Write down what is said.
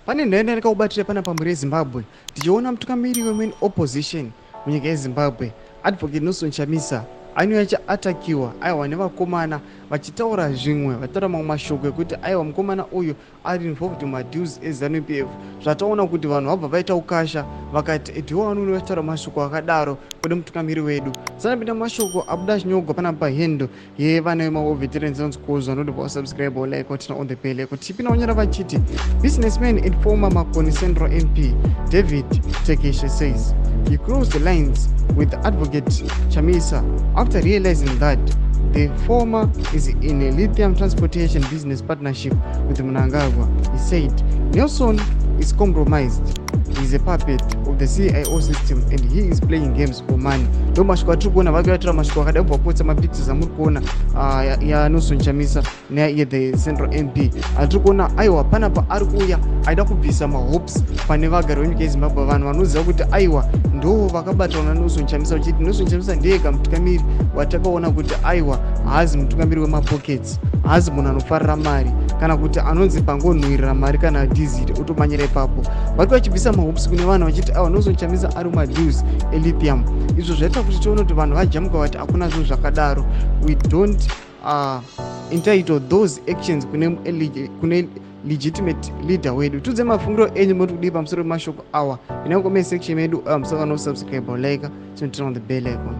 Pane nhenda ndakaubatira pana pamuri yeZimbabwe tichiona mutungamiri wemain opposition munyika yeZimbabwe Advocate Nelson Chamisa anouya achiatakiwa aiwa nevakomana vachitaura zvimwe vataura mamwe mashoko ekuti aiwa mukomana uyu ari involved mumadeals eZANU-PF. Zvataona kuti vanhu vabva vaita ukasha vakati etiwo vanhu vachitaura mashoko akadaro kune mutungamiri wedu. Sanapinda mashoko abuda chinyogwa pana pahendo yevana vemaveterans vanzikudzwa noti vasubscribe like watina on the bell kuti tipina wanyara vachiti businessman and former Makoni Central MP David Tekeshe says he crossed the lines with Advocate Chamisa after realizing that the former is in a lithium transportation business partnership with Mnangagwa. He said Nelson is compromised. He is a puppet of the CIO system and he is playing games for money. Ndo mashoko atiri kuona vakaratira mashoko akadai kubvapotsa mapictures amuri kuona ya Nelson Chamisa neye the Central MP. Atiri kuona aiwa panapa ari kuuya aida kubvisa mahopes pane vagari venyika yeZimbabwe, vanhu vanoziva kuti aiwa ndo vakabatwa naNelson Chamisa uchiti Nelson Chamisa ndiyega mutungamiri watakaona kuti aiwa haazi mutungamiri wemapockets, haazi munhu anofarira mari kana kuti anonzi pangonhuhwirira mari kana dizili otomanyira ipapo. Vari vachibvisa mahopes kune vanhu vachiti aiwa Nelson Chamisa ari mumadeals elithium. Izvo zvaita kuti tione kuti vanhu vajamuka vati hakuna zvinhu zvakadaro. We don't entitle those actions kune legitimate leader wedu. Tudze mafungiro enyu muri kudii pamusoro pemashoko awa. Inangome section yedu musaka no subscribe like turn on the bell icon.